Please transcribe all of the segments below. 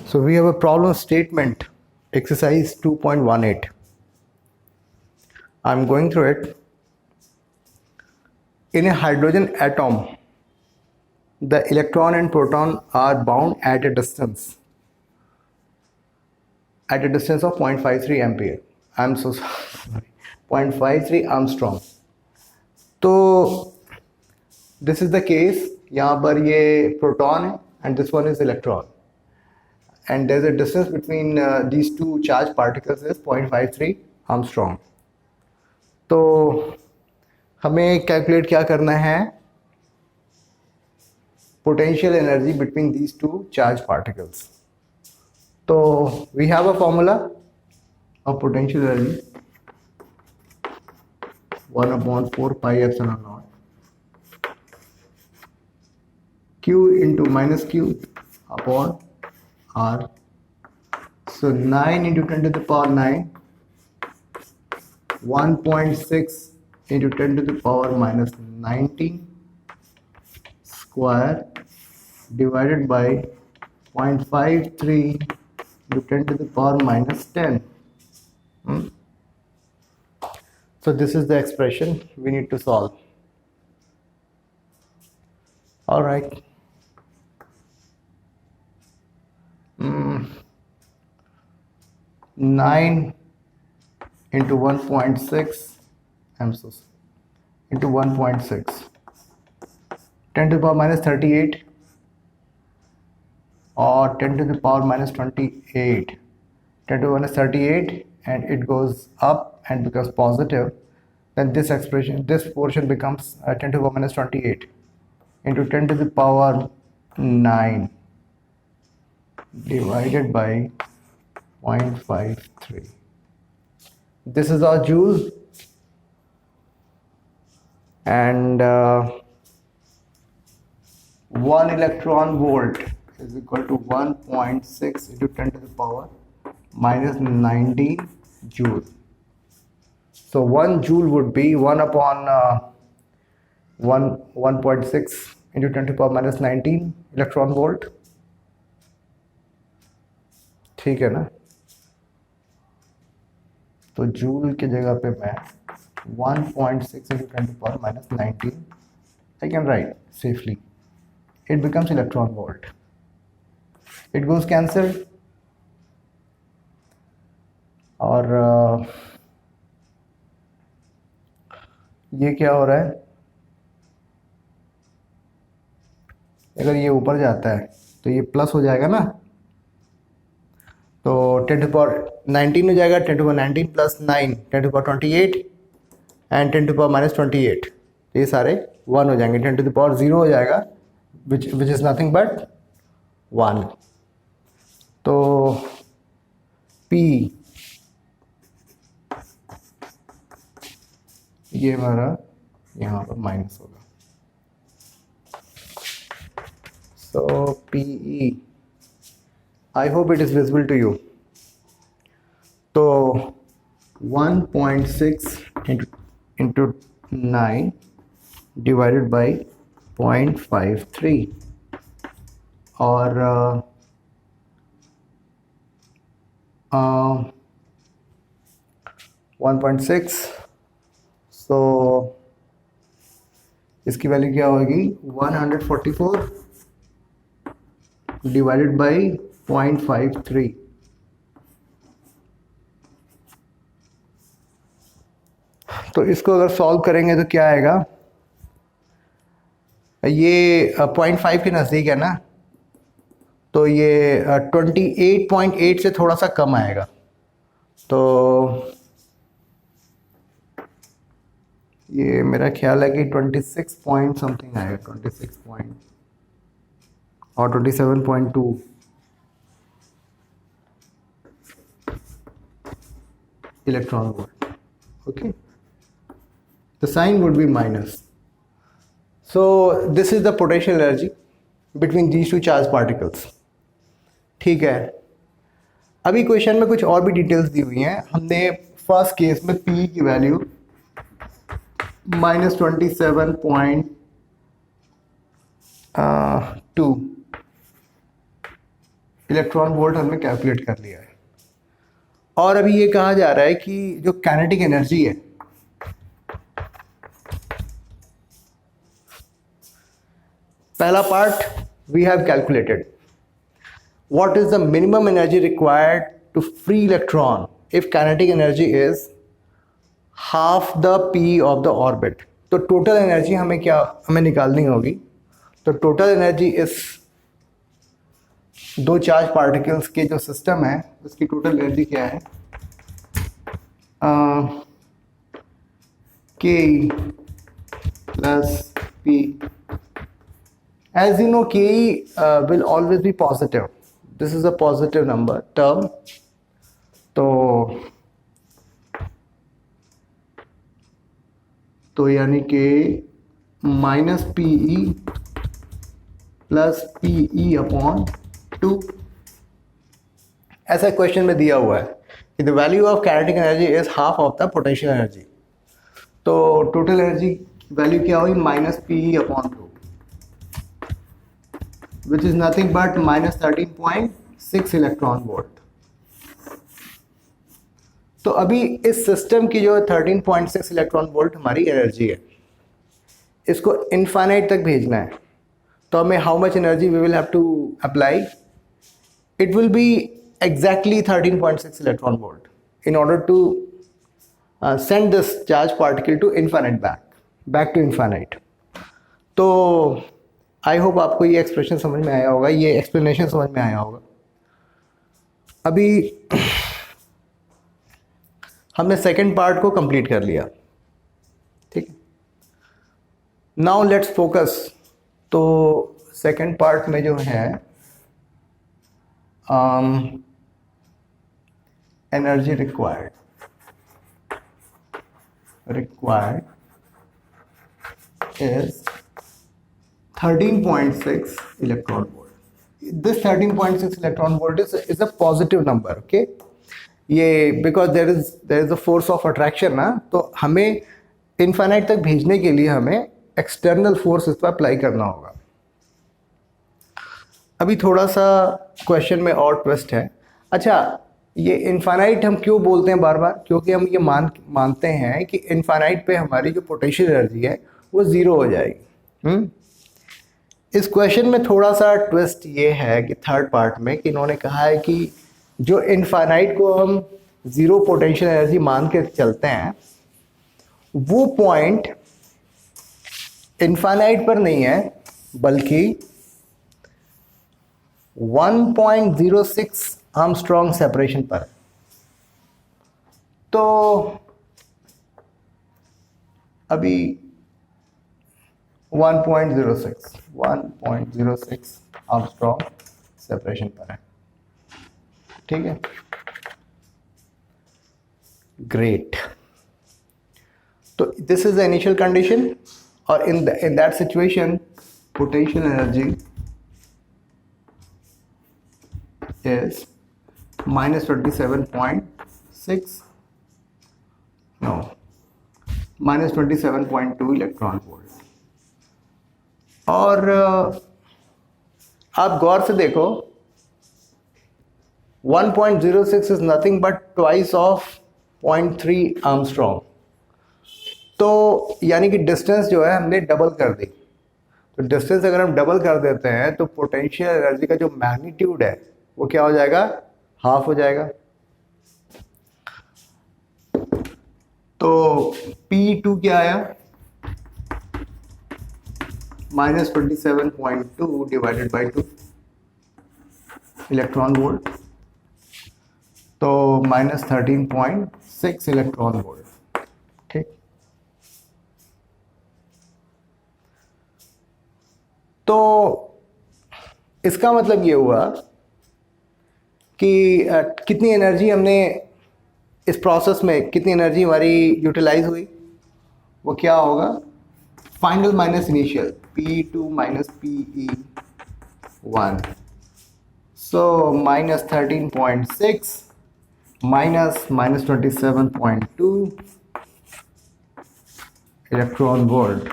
So we have a problem statement, exercise 2.18. I'm going through it. In a hydrogen atom, the electron and proton are bound at a distance of 0.53 ampere. I'm so sorry, 0.53 Armstrong. तो this is the case. यहाँ पर ये proton है and this one is electron. And there's a distance between these two charged particles is 0.53 Armstrong. तो हमें calculate क्या करना है, potential energy between these two charged particles. So we have a formula of potential energy 1/4 pi epsilon naught Q into minus Q upon R. So 9 into 10 to the power 9, 1.6 into 10 to the power minus 19 square divided by 0.53 into 10 to the power minus 10. So this is the expression we need to solve. All right. 9 into 1.6, I'm so sorry, into 1.6, 10 to the power minus 38 or 10 to the power minus 28, 10 to the power minus 38, and it goes up and becomes positive, then this expression, this portion becomes 10 to the power minus 28 into 10 to the power 9 divided by 0.53. This is our joule, and 1 electron volt is equal to 1.6 into 10 to the power minus 19 joule. So 1 joule would be 1 upon 1.6 into 10 to the power minus 19 electron volt. ठीक है ना? तो joule की जगह पे मैं 1.6 into 10 to the power minus 19 I can write safely. It becomes electron volt. It goes cancelled. और ये क्या हो रहा है, अगर ये ऊपर जाता है तो ये प्लस हो जाएगा ना, तो 10 to the power 19 हो जाएगा, 10 to the power 19 plus 9 10 to the power 28 and 10 to the power minus 28, तो ये सारे 1 हो जाएंगे, 10 to the power 0 हो जाएगा, which is nothing but 1. तो P ये हमारा यहाँ पर माइनस होगा. So PE, I hope it is visible to you. So 1.6 into 9 divided by 0.53 और 1.6. So इसकी वैल्यू क्या होगी, 144 divided by 0.53. तो इसको अगर सॉल्व करेंगे तो क्या आएगा, ये 0.5 के नज़दीक है ना, तो ये 28.8 से थोड़ा सा कम आएगा. तो ये मेरा ख्याल है कि 26 पॉइंट समथिंग आएगा, 26 पॉइंट और 27.2. electron volt. Okay, the sign would be minus. So this is the potential energy between these two charged particles. ठीक है, अभी क्वेश्चन में कुछ और भी डिटेल्स दी हुई हैं. हमने फर्स्ट केस में P की वैल्यू -27.2 इलेक्ट्रॉन वोल्ट हमने कैलकुलेट कर लिया है। और अभी ये कहा जा रहा है कि जो काइनेटिक एनर्जी है, पहला part we have calculated what is the minimum energy required to free electron if kinetic energy is half the P of the orbit. तो टोटल एनर्जी हमें निकालनी होगी। तो टोटल एनर्जी इस दो चार्ज पार्टिकल्स के जो सिस्टम है उसकी टोटल एनर्जी क्या है, के plus P. As you know, Ke will always be positive. This is a positive number term. तो यानी कि minus P E plus P E upon 2। ऐसा क्वेश्चन में दिया हुआ है कि the value of kinetic energy is half of the potential energy. तो टोटल एनर्जी वैल्यू क्या हुई, minus P E upon 2, which is nothing but minus 13.6 electron volt. तो अभी इस सिस्टम की जो 13.6 इलेक्ट्रॉन वोल्ट हमारी एनर्जी है, इसको इनफाइनाइट तक भेजना है। तो हमें how much energy we will have to apply, it will be exactly 13.6 electron volt in order to send this charge particle to infinite back to infinite. तो आई होप आपको ये एक्सप्रेशन समझ में आया होगा, ये एक्सप्लेनेशन समझ में आया होगा। अभी हमने सेकंड पार्ट को कंप्लीट कर लिया, ठीक है। Now let's focus. तो सेकंड पार्ट में जो है energy required is 13.6 electron volt. This 13.6 electron volt is a positive number, okay? ये because there is a force of attraction ना, तो हमें इनफाइनाइट तक भेजने के लिए हमें एक्सटर्नल फोर्स इस पर अप्लाई करना होगा। अभी थोड़ा सा क्वेश्चन में और ट्विस्ट है। अच्छा, ये इनफाइनाइट हम क्यों बोलते हैं बार बार, क्योंकि हम ये मानते हैं कि इनफाइनाइट पे हमारी जो पोटेंशियल एनर्जी है वो ज़ीरो हो जाएगी। इस क्वेश्चन में थोड़ा सा ट्विस्ट ये है कि थर्ड पार्ट में कि इन्होंने कहा है कि जो इनफाइनाइट को हम ज़ीरो पोटेंशियल एनर्जी मान के चलते हैं, वो पॉइंट इनफाइनाइट पर नहीं है बल्कि 1.06 आर्मस्ट्रॉन्ग सेपरेशन पर। तो अभी 1.06 आर्मस्ट्रॉन्ग सेपरेशन पर है, ठीक है। ग्रेट। तो this is the initial condition, और in that situation potential energy is -27.2 electron volt. और आप गौर से देखो 1.06 is nothing but twice of 0.3 angstrom. तो यानी कि डिस्टेंस जो है हमने डबल कर दी। तो डिस्टेंस अगर हम डबल कर देते हैं तो पोटेंशियल एनर्जी का जो मैग्नीट्यूड है वो क्या हो जाएगा, हाफ हो जाएगा। तो P2 क्या आया, -27.2 डिवाइडेड बाई 2 इलेक्ट्रॉन वोल्ट, तो -13.6 इलेक्ट्रॉन वोल्ट, ठीक। तो इसका मतलब ये हुआ कि कितनी एनर्जी हमने इस प्रोसेस में, कितनी एनर्जी हमारी यूटिलाइज हुई, वो क्या होगा, final minus initial, P2 minus PE1, so -13.6 minus -27.2 electron volt,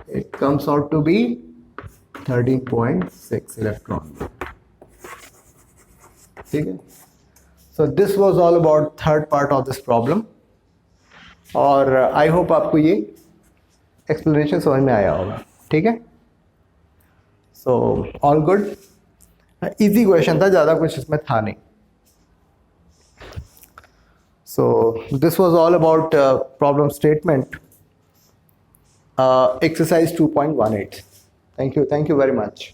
it comes out to be 13.6 electron volt. ठीक है. So this was all about third part of this problem. और आई होप आपको ये एक्सप्लेनेशन समझ में आया होगा. ठीक है. So all good. Easy question था, ज़्यादा कुछ इसमें था नहीं. So this was all about problem statement, exercise 2.18. Thank you very much.